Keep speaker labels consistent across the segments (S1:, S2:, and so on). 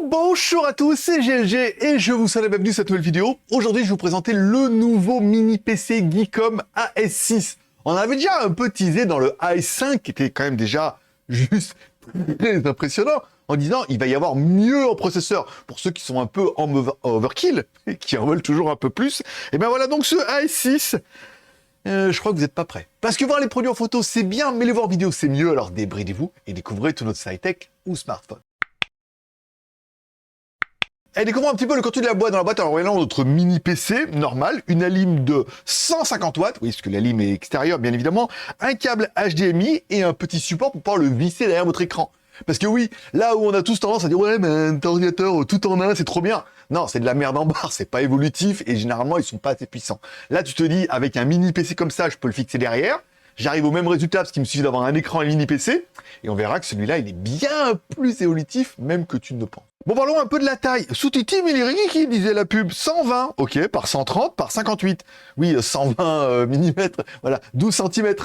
S1: Bonjour à tous, c'est GLG et je vous souhaite la bienvenue à cette nouvelle vidéo. Aujourd'hui, je vais vous présenter le nouveau mini PC Geekom AS6. On avait déjà un peu teasé dans le AS5 qui était quand même déjà juste très impressionnant en disant il va y avoir mieux en processeur pour ceux qui sont un peu en overkill et qui en veulent toujours un peu plus. Et bien voilà donc ce AS6. Je crois que vous n'êtes pas prêts. Parce que voir les produits en photo c'est bien, mais les voir en vidéo c'est mieux, alors débridez-vous et découvrez tout notre high-tech ou smartphone. Et découvrons un petit peu le contenu de la boîte. Dans la boîte, alors on a notre mini PC normal, une alim de 150 watts, oui, parce que la lime est extérieure, bien évidemment, un câble HDMI et un petit support pour pouvoir le visser derrière votre écran. Parce que oui, là où on a tous tendance à dire ouais, mais un ordinateur tout en un, c'est trop bien. Non, c'est de la merde en barre, c'est pas évolutif et généralement ils sont pas assez puissants. Là, tu te dis avec un mini PC comme ça, je peux le fixer derrière. J'arrive au même résultat parce qu'il me suffit d'avoir un écran et un mini PC. Et on verra que celui-là, il est bien plus évolutif, même que tu ne penses. Bon, parlons un peu de la taille. Sous-Titi Milirigi qui disait la pub 120, ok, par 130, par 58. Oui, 120 mm, voilà, 12 cm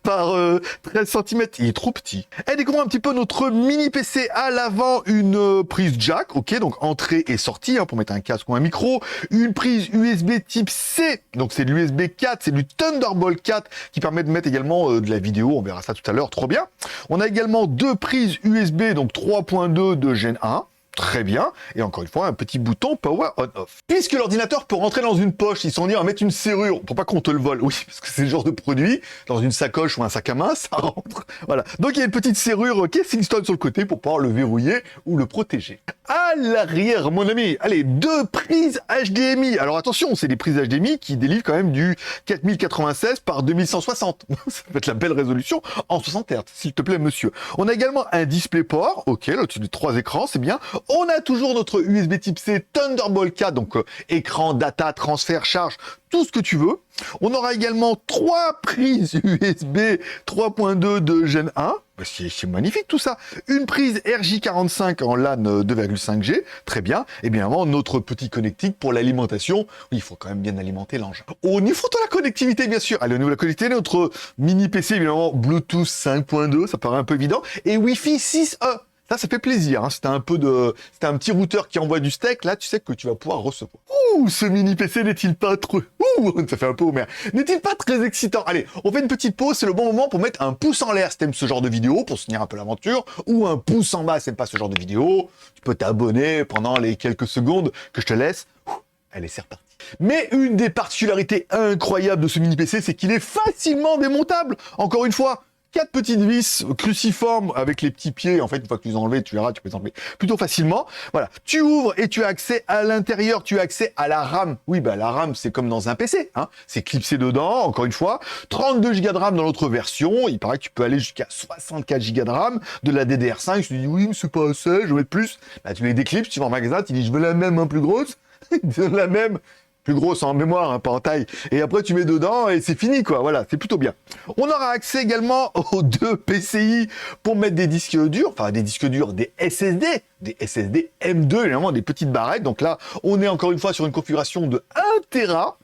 S1: par 13 cm. Il est trop petit. Et découvrons un petit peu notre mini PC à l'avant, une prise jack, ok, donc entrée et sortie, hein, pour mettre un casque ou un micro, une prise USB type C, donc c'est de l'USB 4, c'est du Thunderbolt 4 qui permet de mettre également de la vidéo, on verra ça tout à l'heure, trop bien. On a également deux prises USB, donc 3.2 de Gen 1. Très bien, et encore une fois, un petit bouton Power On-Off. Puisque l'ordinateur peut rentrer dans une poche, ils sont dit à mettre une serrure, pour pas qu'on te le vole, oui, parce que c'est le genre de produit, dans une sacoche ou un sac à main, ça rentre, voilà. Donc il y a une petite serrure qui s'installe sur le côté pour pouvoir le verrouiller ou le protéger. À l'arrière, mon ami, allez, deux prises HDMI. Alors attention, c'est des prises HDMI qui délivrent quand même du 4096 par 2160. Ça peut être la belle résolution en 60 Hz, s'il te plaît, monsieur. On a également un DisplayPort, ok, là, au-dessus des trois écrans, c'est bien. On a toujours notre USB type C Thunderbolt 4, donc écran, data, transfert, charge, tout ce que tu veux. On aura également trois prises USB 3.2 de Gen 1. C'est magnifique tout ça. Une prise RJ45 en LAN 2,5G, très bien. Et bien avant, notre petit connectique pour l'alimentation. Oui, il faut quand même bien alimenter l'engin. Au niveau de la connectivité, bien sûr. Allez, au niveau de la connectivité, notre mini PC, évidemment, Bluetooth 5.2, ça paraît un peu évident. Et Wi-Fi 6E. Ça fait plaisir, hein. C'était un petit routeur qui envoie du steak, là, tu sais que tu vas pouvoir recevoir. Ouh, ce mini PC n'est-il pas trop... Ouh, ça fait un peu Homer. N'est-il pas très excitant? Allez, on fait une petite pause, c'est le bon moment pour mettre un pouce en l'air si t'aimes ce genre de vidéo, pour soutenir un peu l'aventure, ou un pouce en bas si t'aimes pas ce genre de vidéo. Tu peux t'abonner pendant les quelques secondes que je te laisse. Ouh, allez, c'est reparti. Mais une des particularités incroyables de ce mini PC, c'est qu'il est facilement démontable. Encore une fois, 4 petites vis cruciformes avec les petits pieds. En fait, une fois que tu les as enlevés, tu verras, tu peux les enlever plutôt facilement. Voilà. Tu ouvres et tu as accès à l'intérieur. Tu as accès à la RAM. Oui, bah, la RAM, c'est comme dans un PC, hein. C'est clipsé dedans, encore une fois. 32 Go de RAM dans l'autre version. Il paraît que tu peux aller jusqu'à 64 Go de RAM de la DDR5. Je te dis, oui, mais c'est pas assez, je veux mettre plus. Bah, tu les déclipses, tu vas en magasin, tu dis, je veux la même, plus grosse. Ils te donnent la même. Plus grosse en mémoire, hein, pas en taille. Et après, tu mets dedans et c'est fini, quoi. Voilà, c'est plutôt bien. On aura accès également aux deux PCI pour mettre des disques durs, enfin des disques durs, des SSD M2, évidemment, des petites barrettes. Donc là, on est encore une fois sur une configuration de 1 Tera.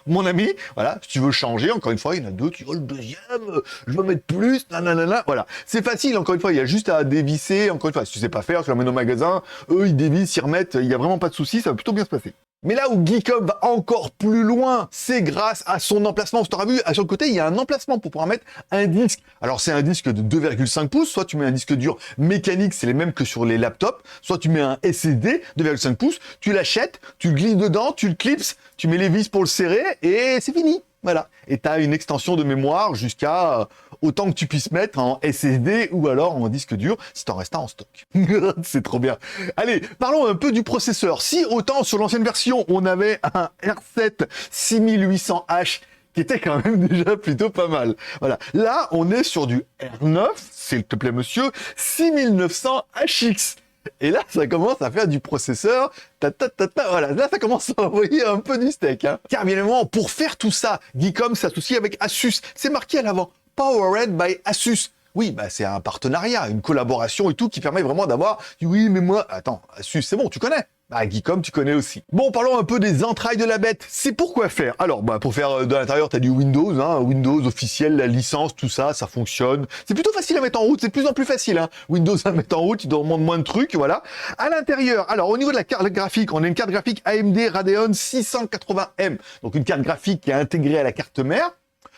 S1: Mon ami, voilà, si tu veux changer, encore une fois, il y en a deux qui le deuxième, je veux mettre plus, nanana, voilà. C'est facile, encore une fois, il y a juste à dévisser, encore une fois, si tu sais pas faire, tu l'emmènes au magasin, eux, ils dévissent, ils remettent, il y a vraiment pas de souci, ça va plutôt bien se passer. Mais là où Geekom va encore plus loin, c'est grâce à son emplacement. Tu auras vu, sur le côté, il y a un emplacement pour pouvoir mettre un disque. Alors, c'est un disque de 2,5 pouces. Soit tu mets un disque dur mécanique, c'est les mêmes que sur les laptops. Soit tu mets un SSD 2,5 pouces. Tu l'achètes, tu le glisses dedans, tu le clipses, tu mets les vis pour le serrer et c'est fini. Voilà. Et tu as une extension de mémoire jusqu'à autant que tu puisses mettre en SSD ou alors en disque dur si t'en restes en stock. C'est trop bien. Allez, parlons un peu du processeur. Si autant sur l'ancienne version, on avait un R7 6800H qui était quand même déjà plutôt pas mal. Voilà. Là, on est sur du R9, s'il te plaît monsieur, 6900HX. Et là, ça commence à faire du processeur, voilà, là, ça commence à envoyer un peu du steak, hein. Car bien évidemment, pour faire tout ça, Geekom s'associe avec Asus. C'est marqué à l'avant, Powered by Asus. Oui, bah, c'est un partenariat, une collaboration et tout qui permet vraiment d'avoir, oui, mais moi, attends, Asus, c'est bon, tu connais. Bah, Geekom, tu connais aussi. Bon, parlons un peu des entrailles de la bête. C'est pour quoi faire? Alors, bah, pour faire de l'intérieur, t'as du Windows, hein, Windows officiel, la licence, tout ça, ça fonctionne. C'est plutôt facile à mettre en route, c'est de plus en plus facile, hein. Windows à mettre en route, il demande moins de trucs, voilà. À l'intérieur, alors, au niveau de la carte graphique, on a une carte graphique AMD Radeon 680M. Donc, une carte graphique qui est intégrée à la carte mère.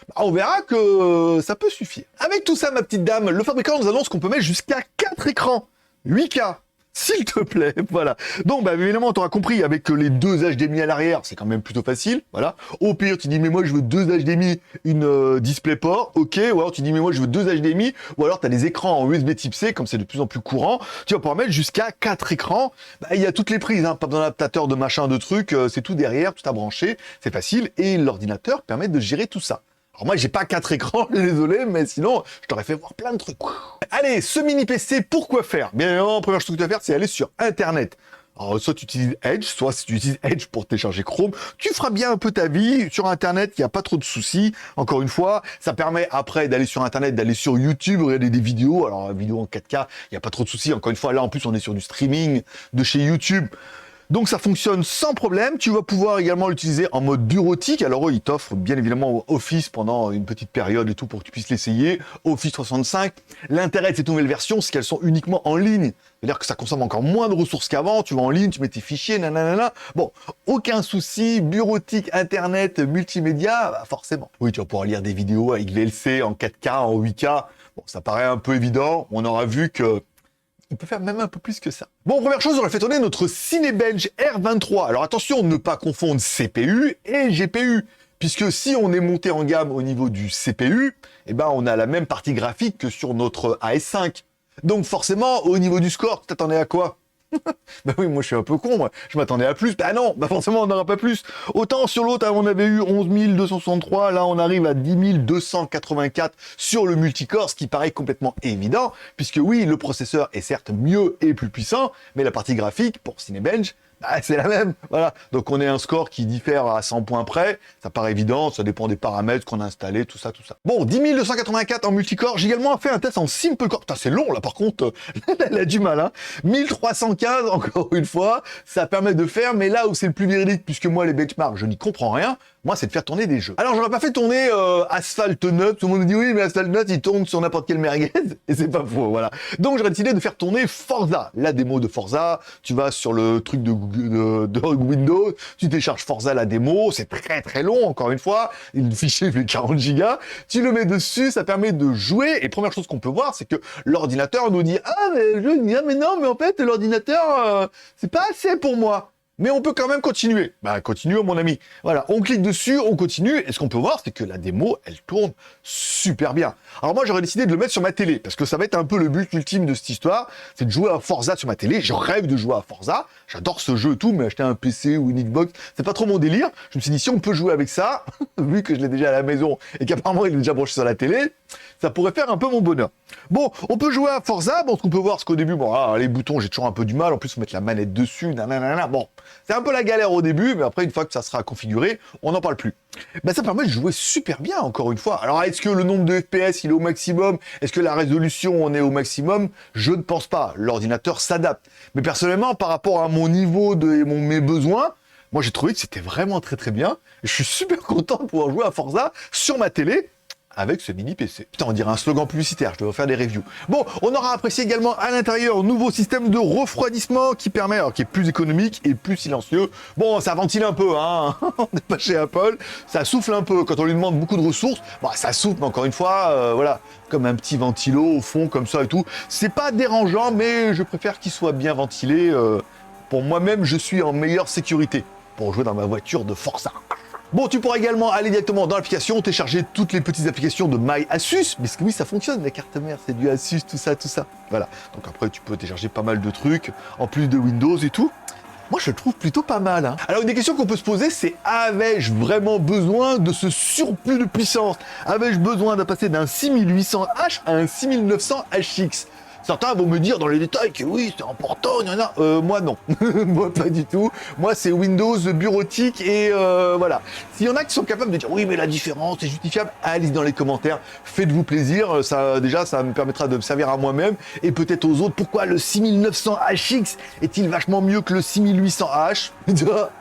S1: Bah, on verra que ça peut suffire. Avec tout ça, ma petite dame, le fabricant nous annonce qu'on peut mettre jusqu'à 4 écrans. 8K. S'il te plaît, voilà. Donc, bah, évidemment, tu auras compris, avec les deux HDMI à l'arrière, c'est quand même plutôt facile, voilà. Au pire, tu dis, mais moi, je veux deux HDMI, une DisplayPort, ok. Ou alors, tu dis, mais moi, je veux deux HDMI, ou alors, tu as des écrans en USB type C, comme c'est de plus en plus courant. Tu vas pouvoir mettre jusqu'à 4 écrans. Bah, il y a toutes les prises, hein, pas besoin d'adaptateur, de machin, de trucs, c'est tout derrière, tout à brancher, c'est facile, et l'ordinateur permet de gérer tout ça. Alors moi, j'ai pas 4 écrans, désolé, mais sinon, je t'aurais fait voir plein de trucs. Allez, ce mini PC, pourquoi faire? Bien évidemment, la première chose que tu vas faire, c'est aller sur Internet. Alors, soit tu utilises Edge, soit si tu utilises Edge pour télécharger Chrome, tu feras bien un peu ta vie. Sur Internet, il n'y a pas trop de soucis. Encore une fois, ça permet après d'aller sur Internet, d'aller sur YouTube, regarder des vidéos. Alors, vidéo en 4K, il n'y a pas trop de soucis. Encore une fois, là, en plus, on est sur du streaming de chez YouTube. Donc ça fonctionne sans problème, tu vas pouvoir également l'utiliser en mode bureautique, alors eux ils t'offrent bien évidemment Office pendant une petite période et tout pour que tu puisses l'essayer, Office 365. L'intérêt de cette nouvelle version, c'est qu'elles sont uniquement en ligne, c'est-à-dire que ça consomme encore moins de ressources qu'avant, tu vas en ligne, tu mets tes fichiers, nanana. Bon, aucun souci, bureautique, internet, multimédia, bah forcément. Oui, tu vas pouvoir lire des vidéos avec VLC en 4K, en 8K, bon ça paraît un peu évident, on aura vu que on peut faire même un peu plus que ça. Bon, première chose, on a fait tourner notre Cinebench R23. Alors attention, ne pas confondre CPU et GPU. Puisque si on est monté en gamme au niveau du CPU, eh ben on a la même partie graphique que sur notre AS5. Donc forcément, au niveau du score, tu t'attendais à quoi? Bah oui, moi je suis un peu con, moi. Je m'attendais à plus. Bah non, bah forcément on n'aura pas plus. Autant sur l'autre, on avait eu 11 263, là on arrive à 10 284 sur le multicore, ce qui paraît complètement évident, puisque oui, le processeur est certes mieux et plus puissant, mais la partie graphique pour Cinebench, bah, c'est la même, voilà. Donc on est un score qui diffère à 100 points près, ça paraît évident, ça dépend des paramètres qu'on a installés, tout ça, tout ça. Bon, 10 284 en multicore, j'ai également fait un test en simple core. Putain, c'est long là par contre, elle a du mal, hein. 1315, encore une fois, ça permet de faire, mais là où c'est le plus véridique, puisque moi les benchmarks, je n'y comprends rien, moi c'est de faire tourner des jeux. Alors j'aurais pas fait tourner Asphalt 9, tout le monde me dit oui, mais Asphalt 9 il tourne sur n'importe quelle merguez, et c'est pas faux, voilà. Donc j'aurais décidé de faire tourner Forza, la démo de Forza, tu vas sur le truc de Windows, tu télécharges Forza la démo, c'est très très long, encore une fois, le fichier fait 40 gigas, tu le mets dessus, ça permet de jouer, et première chose qu'on peut voir, c'est que l'ordinateur nous dit « Ah, mais le jeu, mais non, mais en fait, l'ordinateur, c'est pas assez pour moi ». Mais on peut quand même continuer. Bah, continue, mon ami. Voilà, on clique dessus, on continue, et ce qu'on peut voir, c'est que la démo, elle tourne super bien. Alors moi, j'aurais décidé de le mettre sur ma télé, parce que ça va être un peu le but ultime de cette histoire, c'est de jouer à Forza sur ma télé. Je rêve de jouer à Forza, j'adore ce jeu et tout, mais acheter un PC ou une Xbox, c'est pas trop mon délire. Je me suis dit, si on peut jouer avec ça, vu que je l'ai déjà à la maison, et qu'apparemment il est déjà branché sur la télé, ça pourrait faire un peu mon bonheur. Bon, on peut jouer à Forza, bon, ce qu'on peut voir, c'est qu'au début, bon, ah, les boutons, j'ai toujours un peu du mal, en plus, faut mettre la manette dessus, nanana, bon, c'est un peu la galère au début, mais après, une fois que ça sera configuré, on n'en parle plus. Ben, ça permet de jouer super bien, encore une fois. Alors, est-ce que le nombre de FPS, il est au maximum? Est-ce que la résolution, on est au maximum? Je ne pense pas. L'ordinateur s'adapte. Mais personnellement, par rapport à mon niveau et mes besoins, moi, j'ai trouvé que c'était vraiment très très bien. Je suis super content de pouvoir jouer à Forza sur ma télé, avec ce mini PC. Putain, on dirait un slogan publicitaire, je devrais faire des reviews. Bon, on aura apprécié également à l'intérieur un nouveau système de refroidissement qui permet, alors qui est plus économique et plus silencieux. Bon, ça ventile un peu, hein, on n'est pas chez Apple, ça souffle un peu. Quand on lui demande beaucoup de ressources, bah, ça souffle, mais encore une fois, voilà, comme un petit ventilo au fond, comme ça et tout. C'est pas dérangeant, mais je préfère qu'il soit bien ventilé. Pour moi-même, je suis en meilleure sécurité pour jouer dans ma voiture de Forza. Bon, tu pourras également aller directement dans l'application, télécharger toutes les petites applications de MyAsus, parce que oui, ça fonctionne, la carte mère, c'est du Asus, tout ça, tout ça. Voilà, donc après, tu peux télécharger pas mal de trucs, en plus de Windows et tout. Moi, je le trouve plutôt pas mal, hein. Alors, une des questions qu'on peut se poser, c'est avais-je vraiment besoin de ce surplus de puissance? Avais-je besoin de passer d'un 6800H à un 6900HX? Certains vont me dire dans les détails que oui, c'est important, il y en a. Moi, non. Moi, pas du tout. Moi, c'est Windows bureautique et voilà. S'il y en a qui sont capables de dire oui, mais la différence est justifiable, allez dans les commentaires, faites-vous plaisir. Ça, déjà, ça me permettra de me servir à moi-même et peut-être aux autres. Pourquoi le 6900HX est-il vachement mieux que le 6800H?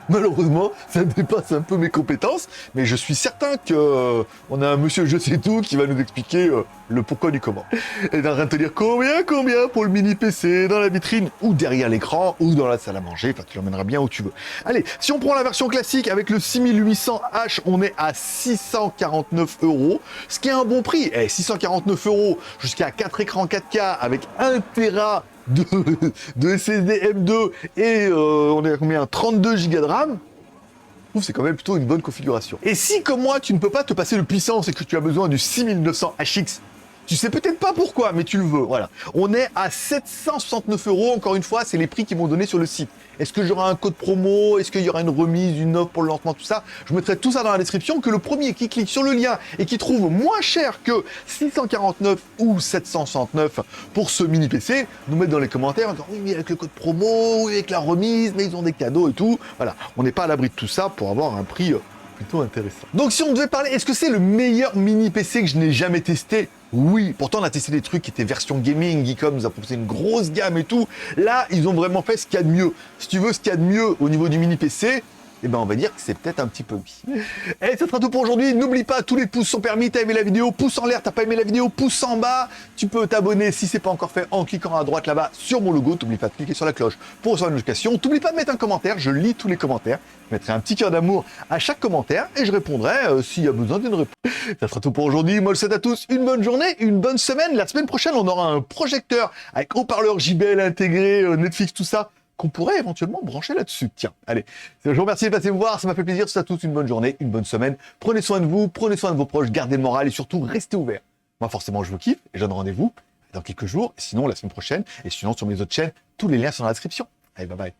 S1: Malheureusement, ça dépasse un peu mes compétences, mais je suis certain que on a un monsieur je sais tout qui va nous expliquer le pourquoi du comment. Et en train de te dire combien pour le mini PC dans la vitrine ou derrière l'écran ou dans la salle à manger, enfin tu l'emmèneras bien où tu veux. Allez, si on prend la version classique avec le 6800H, on est à 649 €, ce qui est un bon prix. Et 649 € jusqu'à 4 écrans 4K avec 1 Tera de SSD M2 et on est à combien, 32 Go de RAM. Je trouve que c'est quand même plutôt une bonne configuration. Et si comme moi tu ne peux pas te passer de puissance et que tu as besoin du 6900HX, tu sais peut-être pas pourquoi, mais tu le veux, voilà. On est à 769 €, encore une fois, c'est les prix qu'ils m'ont donné sur le site. Est-ce que j'aurai un code promo? Est-ce qu'il y aura une remise, une offre pour le lancement, tout ça? Je mettrai tout ça dans la description, que le premier qui clique sur le lien et qui trouve moins cher que 649 ou 769 pour ce mini PC, nous mettre dans les commentaires en disant oui, mais avec le code promo, oui, avec la remise, mais ils ont des cadeaux et tout. Voilà, on n'est pas à l'abri de tout ça pour avoir un prix plutôt intéressant. Donc si on devait parler, est-ce que c'est le meilleur mini PC que je n'ai jamais testé? Oui, pourtant on a testé des trucs qui étaient version gaming, Geekom nous a proposé une grosse gamme et tout. Là, ils ont vraiment fait ce qu'il y a de mieux. Si tu veux ce qu'il y a de mieux au niveau du mini PC, eh ben on va dire que c'est peut-être un petit peu oui. Et ça sera tout pour aujourd'hui. N'oublie pas, tous les pouces sont permis. T'as aimé la vidéo, pouce en l'air. T'as pas aimé la vidéo, pouce en bas. Tu peux t'abonner si c'est pas encore fait en cliquant à droite là-bas sur mon logo. T'oublies pas de cliquer sur la cloche pour recevoir une notification. T'oublies pas de mettre un commentaire. Je lis tous les commentaires. Je mettrai un petit cœur d'amour à chaque commentaire et je répondrai s'il y a besoin d'une réponse. Ça sera tout pour aujourd'hui. Moi, je souhaite à tous une bonne journée, une bonne semaine. La semaine prochaine, on aura un projecteur avec haut-parleur JBL intégré, Netflix, tout ça, qu'on pourrait éventuellement brancher là-dessus. Tiens, allez, je vous remercie de passer me voir, ça m'a fait plaisir. Je vous souhaite à tous une bonne journée, une bonne semaine. Prenez soin de vous, prenez soin de vos proches, gardez le moral et surtout, restez ouverts. Moi, forcément, je vous kiffe et je donne rendez-vous dans quelques jours, sinon la semaine prochaine, et sinon sur mes autres chaînes, tous les liens sont dans la description. Allez, bye bye.